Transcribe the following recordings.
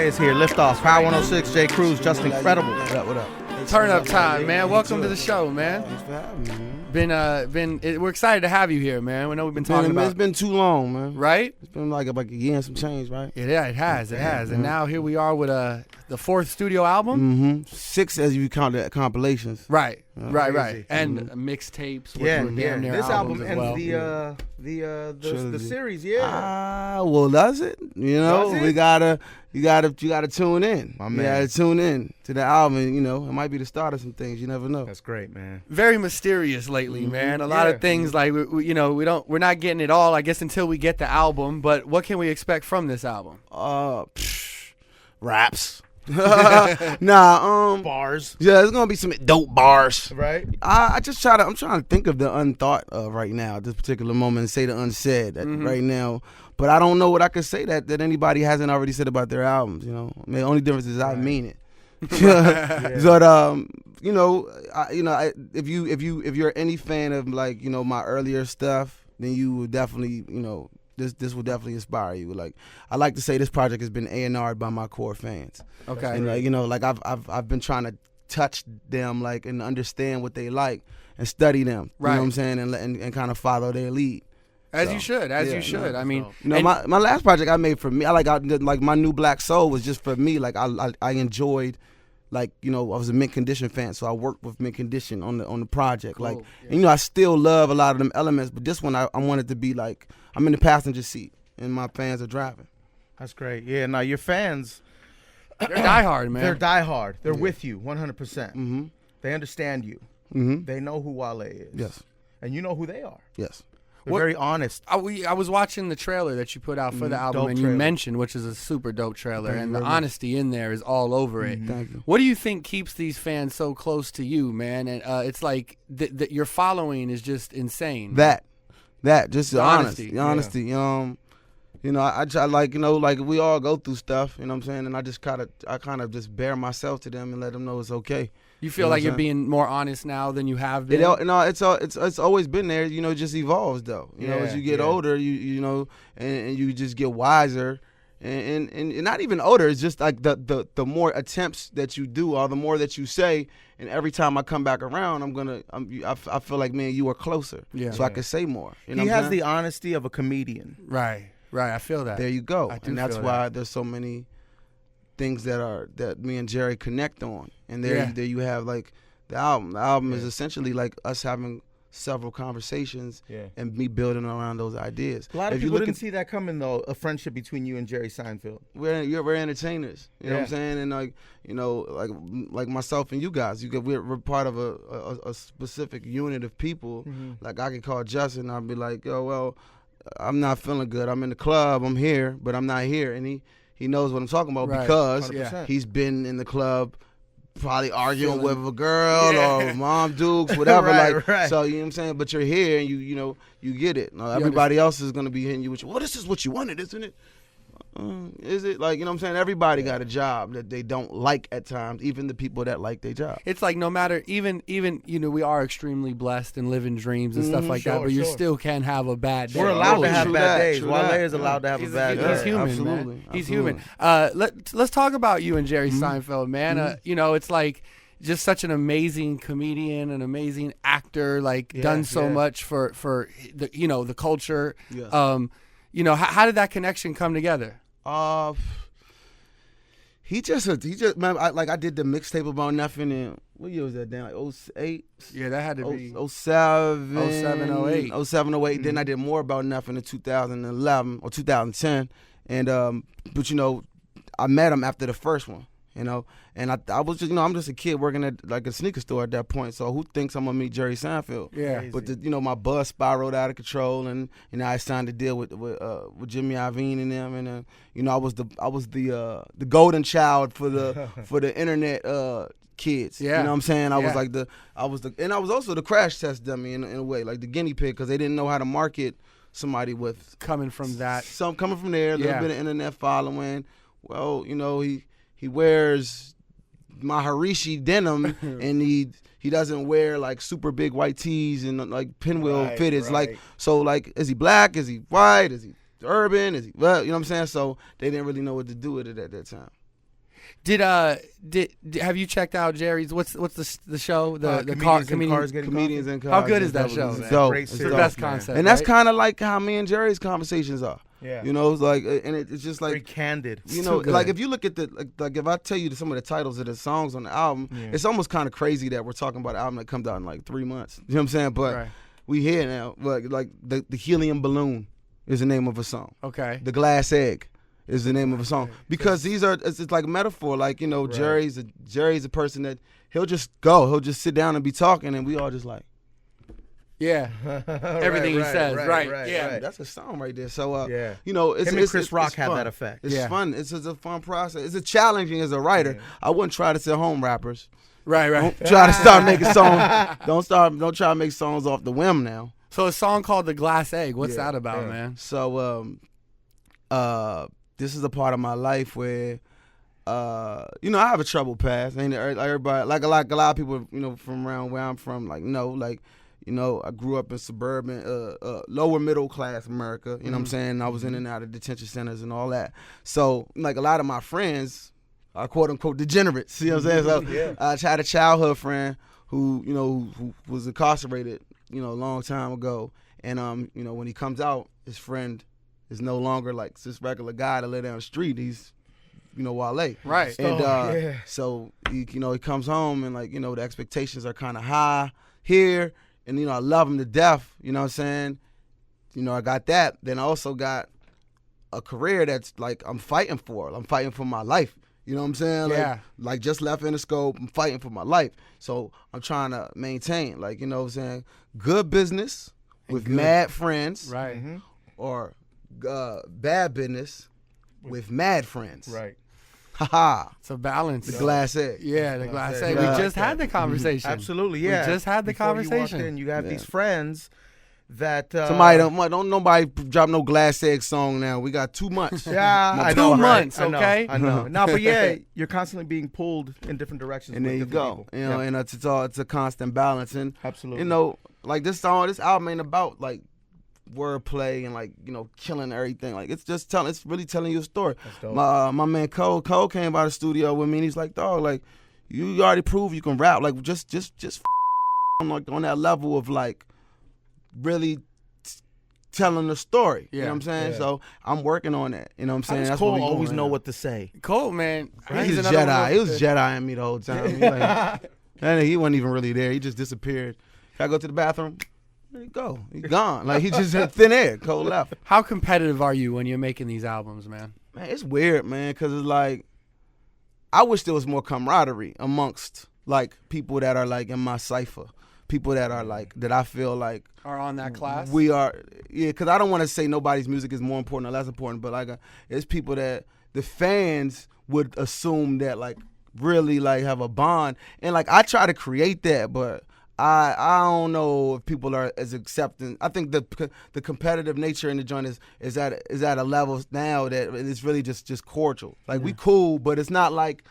is here. Liftoff. Power 106. J. Cruz. Just incredible. What up? What up? Turn up time, man. Welcome to the show, man. Thanks for having me, man. We're excited to have you here, man. We know we've been talking about. It's been too long, man. Right? It's been like a year and some change, right? Yeah, it has. And now here we are with the fourth studio album. Mm-hmm. 6 as you count the compilations. Right. Right. Crazy. And mixtapes, which Yeah, were damn near This album albums ends as well. the series. Yeah. Well, does it? You know, Does it? you gotta tune in. My You man. gotta tune in to the album. You know, it might be the start of some things. You never know. That's great, man. Very mysterious lately, man. A lot Yeah. of things like we're not getting it all, I guess, until we get the album. But what can we expect from this album? Raps. Bars. Yeah, there's gonna be some dope bars. Right. I'm trying to think of the unthought of right now at this particular moment and say the unsaid right now. But I don't know what I could say that anybody hasn't already said about their albums. You know, I mean, the only difference is I mean it. But if you're any fan of like my earlier stuff, then you would definitely this will definitely inspire you. Like I like to say, this project has been A&R'd by my core fans. Okay. And I've been trying to touch them and understand what they like and study them. You know what I'm saying, and kind of follow their lead. As you should. I mean, my last project I made for me, I my new Black Soul was just for me. Like I enjoyed, I was a Mint Condition fan, so I worked with Mint Condition on the project. Cool. And I still love a lot of them elements, but this one I wanted to be like I'm in the passenger seat and my fans are driving. That's great. Yeah. Now your fans, they're diehard, man. they're diehard. They're with you 100%. Mm-hmm. They understand you. Mm-hmm. They know who Wale is. Yes. And you know who they are. Yes. They're very honest. I was watching the trailer that you put out for the album, Dope and trailer. you mentioned, which is a super dope trailer, Thank and you the very much. honesty in there is all over it. Thank you. What do you think keeps these fans so close to you, man? And it's like your following is just insane. That just the honesty. honesty. I try like we all go through stuff, you know what I'm saying, and I kind of just bear myself to them and let them know it's okay. You feel You know like what you're I'm being more honest now than you have been? It's always been there, it just evolves though. As you get Yeah. older, and you just get wiser. And not even older, it's just like the more attempts that you do or the more that you say, and every time I come back around, I feel like me and you are closer. Yeah. So I can say more. You know He what I'm has saying? the honesty of a comedian. Right. I feel that. There you go. I do And that's feel why that. there's so many things that me and Jerry connect on. And there you have like the album. The album is essentially like us having several conversations and me building around those ideas. A lot of If you people look didn't see that coming, though, a friendship between you and Jerry Seinfeld. we're entertainers. You know what I'm saying? And like myself and you guys, we're part of a specific unit of people. Mm-hmm. Like I could call Justin and I'd be like, yo, well, I'm not feeling good. I'm in the club. I'm here, but I'm not here. And he knows what I'm talking about Right. because 100%. he's been in the club probably arguing with a girl or mom dukes, whatever. Right. So you know what I'm saying? But you're here and you get it. Now, everybody else is gonna be hitting you with, well, this is what you wanted, isn't it? Is it? Like, you know what I'm saying? Everybody got a job that they don't like at times, even the people that like their job. It's like no matter, even we are extremely blessed and living dreams and stuff like that, Sure, but you sure. still can have a bad day. We're allowed to True have that, bad days. true Wale that. is allowed to have a bad day. He's human, Absolutely, man. He's absolutely. human. Let's talk about you and Jerry Seinfeld, man. It's like just such an amazing comedian, an amazing actor, done so much for the culture. Yes. How did that connection come together? He just man, I did the mixtape about nothing in what year was that? Damn, like 08? Yeah, that had to be 07, 07, 08. 07, 08. Then I did more about nothing in 2011 or 2010, and but I met him after the first one. And I was just, I'm just a kid working at like a sneaker store at that point. So who thinks I'm gonna meet Jerry Seinfeld? Yeah. But my buzz spiraled out of control, and I signed a deal with Jimmy Iovine and them, and I was the golden child for the internet kids. Yeah. You know what I'm saying? I Yeah. was and I was also the crash test dummy in a way, like the guinea pig, because they didn't know how to market somebody with Coming from that. some coming from there, a little Yeah. bit of internet following. Well, he wears Maharishi denim and he doesn't wear like super big white tees and like pinwheel fitteds. right. Like, so like, is he black? Is he white? Is he urban? Is he, well, you know what I'm saying? So they didn't really know what to do with it at that time. Have you checked out Jerry's? What's the show? The Comedians and Cars How good is that show? It's Man? dope. Great It's It's the series, dope. best man. concept, And that's right? kind of like how me and Jerry's conversations are. Yeah. You know, it's like, and it's just Very like, candid. you know, too good. like if you look at like if I tell you some of the titles of the songs on the album, it's almost kind of crazy that we're talking about an album that comes out in like 3 months. You know what I'm saying? But Right. we here now. Like the helium balloon is the name of a song. Okay. The glass egg is the name of a song, because these are it's like a metaphor. Like, you know, Right. Jerry's a person that he'll just sit down and be talking, and we all just like, Yeah. Everything he says. Right. Yeah. that's a song right there. So Yeah. you know, it's Him and it's- Chris it's Rock have fun. that effect. It's Yeah. fun. It's a fun process. It's a challenging as a writer. I wouldn't try to sit home rappers. Right. Don't try to start making songs. Don't try to make songs off the whim now. So a song called "The Glass Egg." What's Yeah, that about, yeah. man? So this is a part of my life where you know, I have a troubled past. Ain't everybody like a lot of people, you know, from around where I'm from, like, you know, I grew up in suburban, lower middle class America. You know what I'm saying? I was in and out of detention centers and all that. So like a lot of my friends are quote unquote degenerates. You know what I'm saying? So I had a childhood friend who, you know, who was incarcerated, you know, a long time ago. And you know, when he comes out, his friend is no longer like this regular guy that live down the street. He's, you know, Wale. Right. And so he comes home, and like, you know, the expectations are kind of high here, and you know, I love him to death. You know what I'm saying? You know, I got that. Then I also got a career that's like I'm fighting for. I'm fighting for my life. You know what I'm saying? Yeah. Like just left Interscope. I'm fighting for my life. So I'm trying to maintain, like, you know what I'm saying, good business with mad friends, Right. or bad business with mad friends. Right. Haha. It's a balance. The glass egg. Yeah, the glass egg. egg. Yeah. We just had the conversation. Absolutely, yeah. We just had the Before you walked conversation. in, you have these friends that Somebody don't nobody drop no glass egg song now. We got too much. Yeah, I 2 know, right? months, I know, okay? I know. No, but yeah, you're constantly being pulled in different directions. And with there you different go. people. You know, Yeah. and it's a constant balance. And Absolutely. you know, like this album ain't about like wordplay and like, you know, killing everything. Like it's really telling you a story. dope. My man Cole came by the studio with me, and he's like, dog, like you already proved you can rap. Like just I'm like on that level of like really telling the story. You know what I'm saying? Yeah. So I'm working on that. You know what I'm How saying? does That's what Cole we doing always right know now. what to say? Cole, man. He's a another one Jedi. of He was the- Jedi-ing me the whole time. He, like, and he wasn't even really there. He just disappeared. Can I go to the bathroom? There you go. He's gone. Like he just had thin air. Cole left. How competitive are you when you're making these albums, man? Man, it's weird, man, because it's like I wish there was more camaraderie amongst like people that are like in my cipher, people that are like that I feel like Are on that class? we are. Yeah, because I don't want to say nobody's music is more important or less important, but like it's people that the fans would assume that like really like have a bond, and like I try to create that, but I don't know if people are as accepting. I think the competitive nature in the joint is at a level now that it's really just cordial. Like we cool, but it's not like,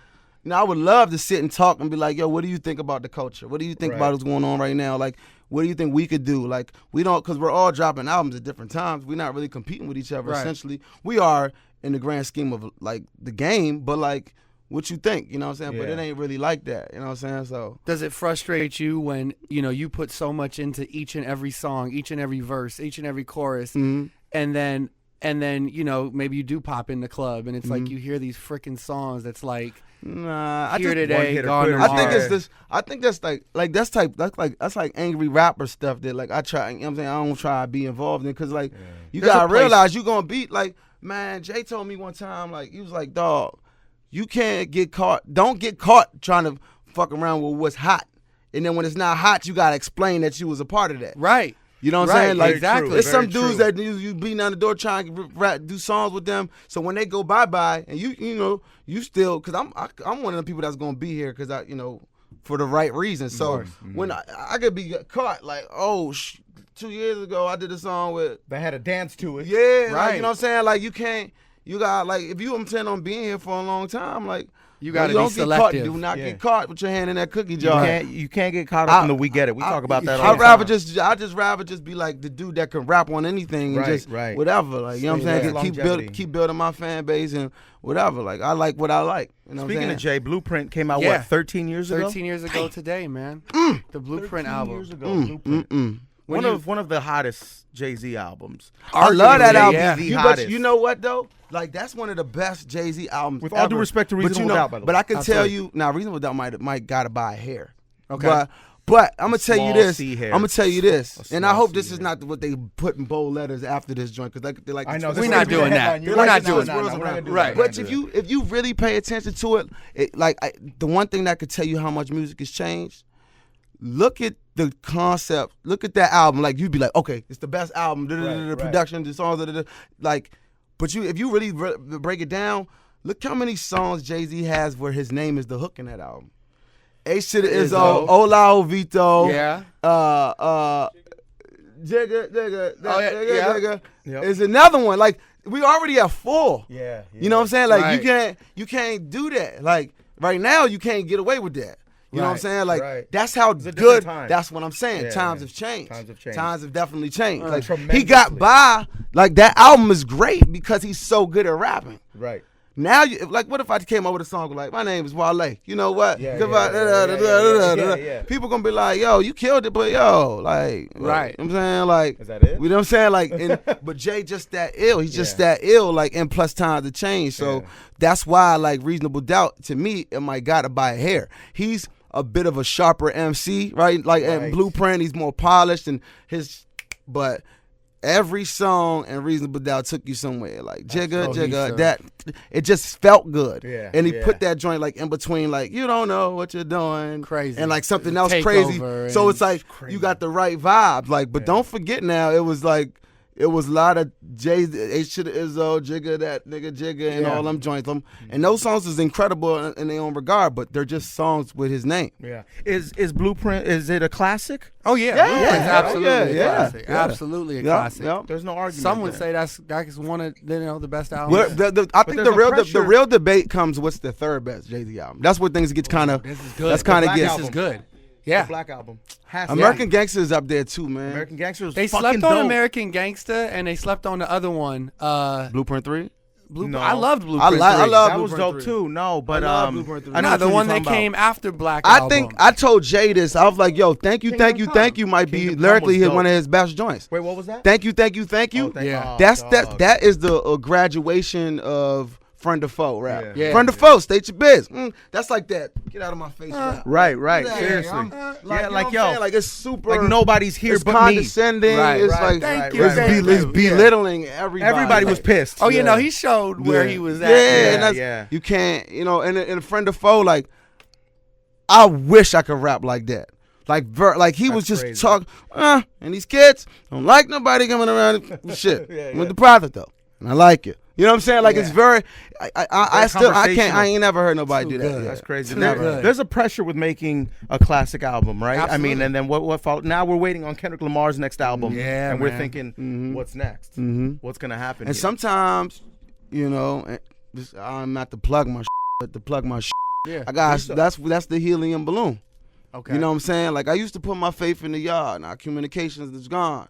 you know, I would love to sit and talk and be like, yo, what do you think about the culture? What do you think about what's going on right now? Like, what do you think we could do? Like, we don't, because we're all dropping albums at different times. We're not really competing with each other. Right. Essentially, we are in the grand scheme of like the game, but like, what you think? You know what I'm saying? But Yeah. it ain't really like that. You know what I'm saying? So. Does it frustrate you when, you know, you put so much into each and every song, each and every verse, each and every chorus, and then, you know, maybe you do pop in the club and it's like you hear these freaking songs that's like, Nah, here one today, hitter gone quitter. tomorrow. I think it's Yeah. this. I think that's like angry rapper stuff that like I try. You know what I'm saying? I don't try to be involved in, because like you There's a gotta place- realize you gonna beat like, man. Jay told me one time, like, he was like, dog, you can't get caught. Don't get caught trying to fuck around with what's hot, and then when it's not hot, you gotta explain that you was a part of that. right. You know what I'm Right, saying? Like, exactly. there's some Very dudes true. that you beating down the door trying to do songs with them. So when they go bye, and you know, you still, because I'm one of the people that's gonna be here because I, you know, for the right reason. So when I could be caught, like, oh, 2 years ago I did a song with, They had a dance to it. yeah, like, Right. you know what I'm saying? Like, you got, like, if you intend on being here for a long time, like, You got to don't be get caught. selective. Do not get caught with your hand in that cookie jar. You can't get caught up in the we get it. We talk about that all the time. I just rather just be like the dude that can rap on anything and just whatever. Like, you know what I'm saying? Keep building my fan base and whatever. Like, I like what I like. You know Speaking of Jay, Blueprint came out, what, 13 years ago? 13 years ago today, man. The Blueprint album. Years ago, Blueprint. One of the hottest Jay-Z albums. I love that album. Yeah. But you know what, though? Like, that's one of the best Jay-Z albums With all due respect to Reasonable Doubt, by the way. But I can tell you, now, Reasonable Doubt might gotta buy a hair. Okay. But I'm gonna tell you this. And I hope this is not what they put in bold letters after this joint, because they're like, I know we're not doing that. We're not doing that. Right. But if you really pay attention to it, the one thing that could tell you how much music has changed, look at the concept. Look at that album. Like, you'd be like, okay, it's the best album. The production, the songs, like. But if you really break it down, look how many songs Jay-Z has where his name is the hook in that album. H to the Izzo, Ola Ovito, Jigga, is another one. Like, we already have 4. Yeah. You know what I'm saying? Like, you can't do that. Like, right now, you can't get away with that. You know what I'm saying? Like, that's how good. That's what I'm saying. Yeah, Times have changed. Times have definitely changed. Like, tremendously. he got by. Like, that album is great because he's so good at rapping. Right. Now, what if I came up with a song like, my name is Wale? You know what? Yeah. People gonna be like, yo, you killed it, but yo, like, right. You know what I'm saying? Like, is that it? You know what I'm saying? Like, but Jay just that ill. He's just that ill, like, and plus times have changed. So that's why, like, Reasonable Doubt, to me, it might gotta buy a hair. He's a bit of a sharper MC, right? Like, in Blueprint, he's more polished and but every song in Reasonable Doubt took you somewhere. Like, Jigga, that it just felt good. Yeah. And he put that joint like in between, like, you don't know what you're doing. Crazy. And like something else crazy. So it's like you got the right vibe. Like, but don't forget now, it was a lot of Jay, H to the Izzo, Jigga, that nigga Jigga, and all them joints. And those songs is incredible in their own regard, but they're just songs with his name. Yeah. Is Blueprint, is it a classic? Oh, yeah. Blueprint's absolutely a classic. Yeah. Absolutely a classic. Yep. There's no argument. Some would say that's one of the best albums. Well, I think the real debate comes, what's the third best Jay-Z album? That's where things get kind of. This is good. That's kind of This is good. Yeah. The Black Album. American Gangster is up there too, man. American Gangster was They fucking slept on dope. American Gangsta and they slept on the other one. Blueprint 3? No. I loved Blueprint 3. I love that was Blueprint dope 3. too. No, but I love Blueprint 3. I know the what one you're that talking came after Black I Album. think I told Jay this. I was like, yo, thank you might be Kingdom lyrically Come was one of dope. his best joints. Wait, what was that? Thank you. Yeah. That is the graduation of friend to foe rap. Yeah. Friend to foe, state your biz. That's like that. Get out of my face rap. Right. Yeah, Seriously. like, Yeah, you know what I'm yo, saying? Like, it's super. like nobody's here It's but me. condescending. Right, It's right. like Thank you, it's thank it's you. belittling everybody. Everybody was pissed. Oh, he showed where he was at. Yeah, and you can't, and a friend to foe, like, I wish I could rap like that. Like he was just crazy. talking, and these kids don't like nobody coming around with shit. With the prophet though, and I like it. You know what I'm saying? Like, it's very. I ain't never heard nobody do that. good. Yeah. That's crazy. Too Now, good. there's a pressure with making a classic album, right? Absolutely. I mean, and then what followed? Now we're waiting on Kendrick Lamar's next album. Yeah, and we're man. thinking, what's next? What's gonna happen? And here? sometimes, I'm not to plug my, but to plug my. Yeah. I got that's the helium balloon. Okay. You know what I'm saying? Like, I used to put my faith in the yard. Now communications is gone.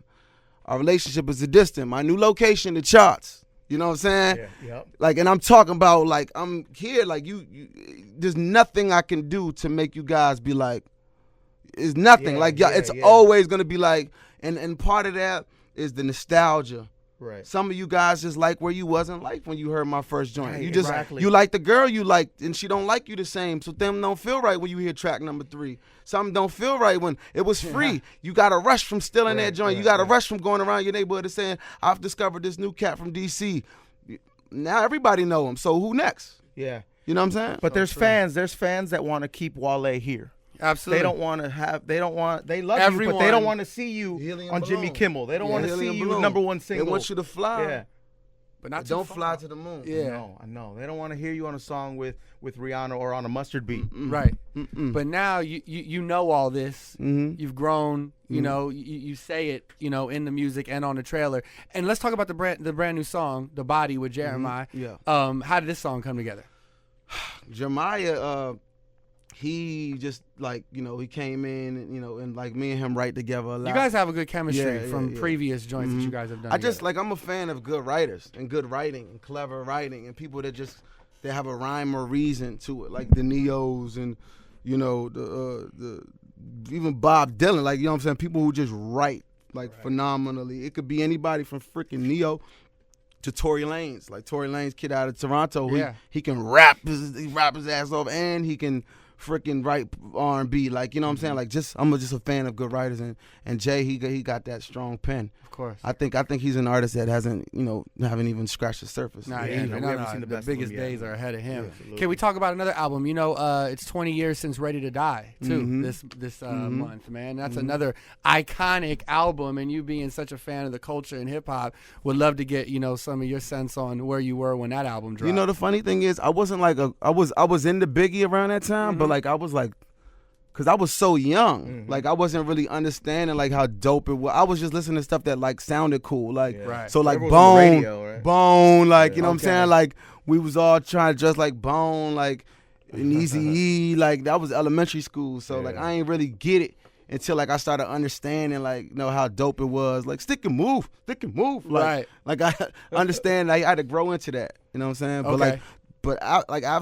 Our relationship is a distant. My new location, the charts. You know what I'm saying? Yeah. Yep. Like, and I'm talking about, like, I'm here. Like, you there's nothing I can do to make you guys be like, it's nothing. It's always gonna be like, and part of that is the nostalgia. Right. Some of you guys just like where you wasn't like when you heard my first joint. Right, You just exactly. you like the girl you liked, and she don't like you the same. So them don't feel right when you hear track number 3. Some don't feel right when it was free. You got to rush from stealing that joint. You got to rush from going around your neighborhood and saying, "I've discovered this new cat from DC." Now everybody know him. So who next? Yeah. You know what I'm saying? But there's fans that want to keep Wale here. Absolutely. They don't want to have. They love you, but Everyone- they don't want to see you Helium on Jimmy balloon. Kimmel. They don't want to see Helium you balloon. number one single. They want you to fly. Yeah. but not Don't too fly far. to the moon. Yeah. I know. They don't want to hear you on a song with Rihanna or on a mustard beat. Right. But now you know all this. You've grown. You know, you say it, in the music and on the trailer. And let's talk about the brand new song, "The Body" with Jeremiah. Yeah. How did this song come together? Jeremiah, he just like, he came in, and like me and him write together a lot. You guys have a good chemistry from previous joints that you guys have done. I'm a fan of good writers and good writing and clever writing and people that have a rhyme or reason to it, like the Neos and the even Bob Dylan, like, what I'm saying, people who just write like phenomenally. It could be anybody from freaking Neo to Tory Lanez, like Tory Lanez, kid out of Toronto. He can rap his ass off, and he can freaking write R&B, like, what I'm saying, like, I'm just a fan of good writers, and Jay, he got that strong pen. Of course. I think he's an artist that haven't even scratched the surface. Not even. The biggest days are ahead of him. Can we talk about another album? It's 20 years since Ready to Die too. This month, man. That's another iconic album, and you being such a fan of the culture and hip hop, would love to get some of your sense on where you were when that album dropped. The funny thing is, I wasn't like I was into Biggie around that time, but like I was like, because I was so young, like I wasn't really understanding like how dope it was. I was just listening to stuff that like sounded cool, like so like Bone, like what I'm saying, like we was all trying to dress like Bone, like and Eazy-E, like that was elementary school. So like I ain't really get it until like I started understanding like how dope it was, like stick and move, like like I understand. Like, I had to grow into that, you know what I'm saying? But I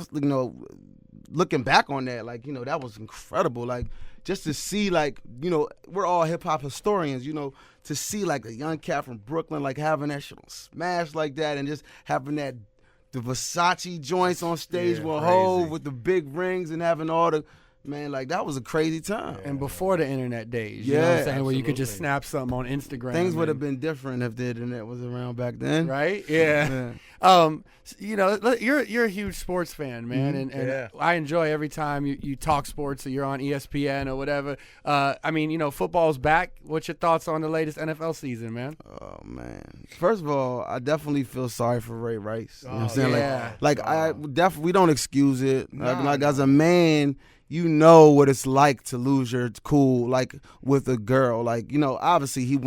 looking back on that, like, that was incredible. Like, just to see, like, we're all hip-hop historians, to see, like, a young cat from Brooklyn, like, having that shit on Smash like that and just having the Versace joints on stage with Hov with the big rings and having all the, man, like, that was a crazy time. And before the internet days, you know what I'm saying, absolutely. Where you could just snap something on Instagram. Things would have been different if the internet was around back then. Right? Yeah. You're a huge sports fan, man, and I enjoy every time you talk sports or you're on ESPN or whatever. Football's back. What's your thoughts on the latest NFL season, man? Oh, man. First of all, I definitely feel sorry for Ray Rice. You know what I'm saying? We don't excuse it. Like as a man, you know what it's like to lose your cool, like, with a girl. Like, obviously he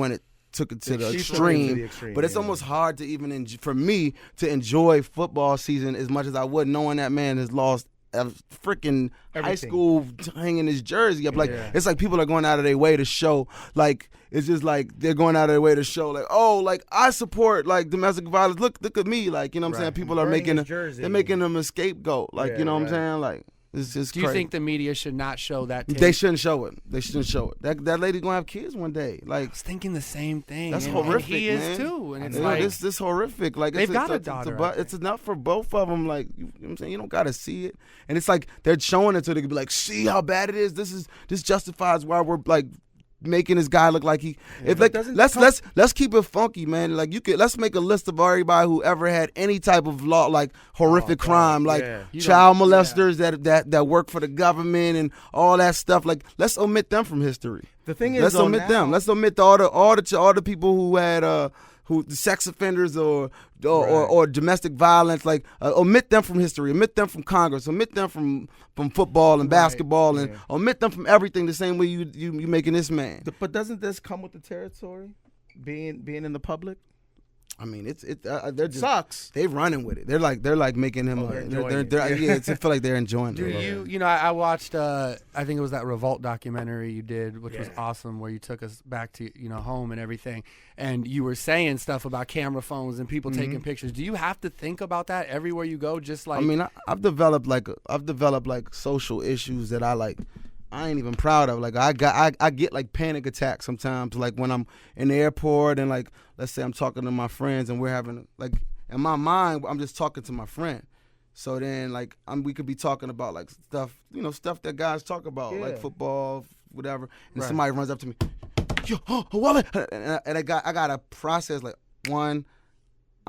took it to the extreme, but it's almost hard to even, for me, to enjoy football season as much as I would, knowing that man has lost a freaking high school hanging his jersey up. Like, it's like people are going out of their way to show, like, it's just like they're going out of their way to show, like, oh, like, I support, like, domestic violence. Look at me. Like, you know what I'm saying? People are making them a scapegoat. Like, you know what I'm saying? Like, it's just Do you think the media should not show that tape? They shouldn't show it. That lady gonna have kids one day. Like, I was thinking the same thing. That's horrific, and he man. is too. And it's like this horrific. Like, they've got a daughter. It's enough for both of them. Like, you know what I'm saying? You don't gotta see it. And it's like they're showing it so they can be like, see how bad it is. This justifies why we're like making this guy look like he. Let's keep it funky, man. Like, let's make a list of everybody who ever had any type of law, like horrific crime, like child molesters that work for the government and all that stuff. Like, let's omit them from history. The thing is, let's omit them. Let's omit all the people who had sex offenders or domestic violence. Like, omit them from history. Omit them from Congress. Omit them from football and basketball, and omit them from everything. The same way you making this man. But doesn't this come with the territory? Being in the public. I mean, they're just sucks. They running with it. They're like making him. I feel like they're enjoying it. Do you? I watched. I think it was that Revolt documentary you did, which was awesome, where you took us back to home and everything, and you were saying stuff about camera phones and people taking pictures. Do you have to think about that everywhere you go? Just like, I mean, I've developed like social issues that I ain't even proud of. Like, I get like panic attacks sometimes, like when I'm in the airport and, like, let's say I'm talking to my friends and we're having, like, in my mind I'm just talking to my friend. So then, like, we could be talking about, like, stuff, stuff that guys talk about, like football, whatever, and somebody runs up to me, yo, Wale, and I got to process, like, one,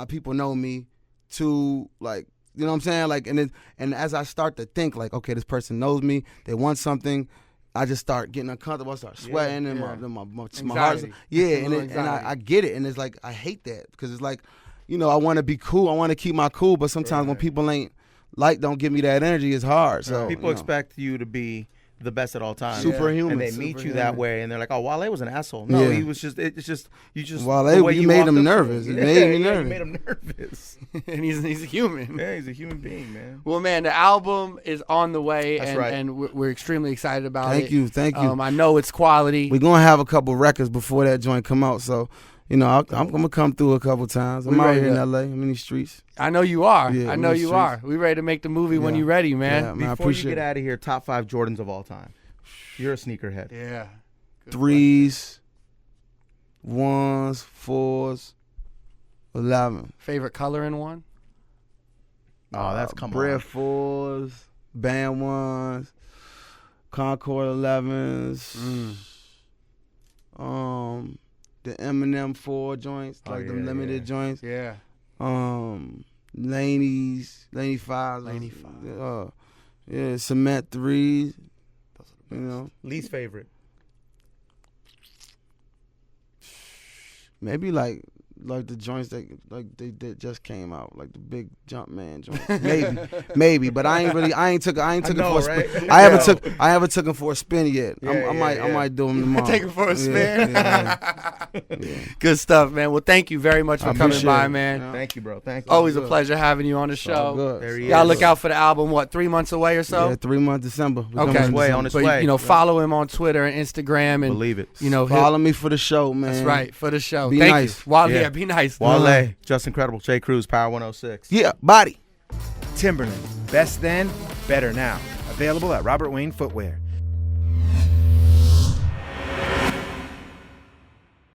people know me, two, like, you know what I'm saying? Like, and as I start to think, like, okay, this person knows me, they want something, I just start getting uncomfortable, I start sweating, and my heart, and I get it, and it's like, I hate that, because it's like, I want to be cool, I want to keep my cool, but sometimes when people don't give me that energy, it's hard. So people expect you to be the best at all time. Superhuman. And they meet you that way, and they're like, "Oh, Wale was an asshole." No, he was just. It's just you just. Wale, you made him nervous. It made me nervous. You made him nervous. And he's a human. Yeah, he's a human being, man. Well, man, the album is on the way, That's right. and we're extremely excited about it. Thank you. I know it's quality. We're gonna have a couple records before that joint come out, so you know I'm gonna come through a couple times. I'm out here in LA. I'm in these streets. I know you are. Yeah, I know you are. We ready to make the movie when you're ready, man. Yeah, man, I Before you appreciate get out of here, top 5 Jordans of all time. You're a sneakerhead. Yeah. Good 3s, 1s, 4s, 11. Favorite color in one? Oh, that's come Bread on. 4s, Band 1s, Concord 11s. The Eminem 4 joints, like the limited joints. Yeah. Laney's, Laney 5s. Yeah, Cement 3s. You know, Least favorite. maybe like the joints that they just came out, like the big Jumpman joints. Maybe, but I ain't took them for a spin. I haven't took them for a spin yet. I might do them tomorrow. Take them for a spin. Yeah. Good stuff, man. Well, thank you very much for coming by, man. Thank you, bro. Thank you. Always a pleasure having you on the show. Good. There he Y'all is. look out for the album. What, 3 months away or so? Yeah, 3 months December. We're Okay. coming in way, December. on its But way. you know, follow him on Twitter and Instagram, and Believe it. you know, Follow me for the show, man. that's right, for the show. Be Thank nice. you. Wale, Yeah. be nice. Wale, Just Incredible, J. Cruz, Power 106. Yeah, body. Timberland, best then, better now. Available at Robert Wayne Footwear.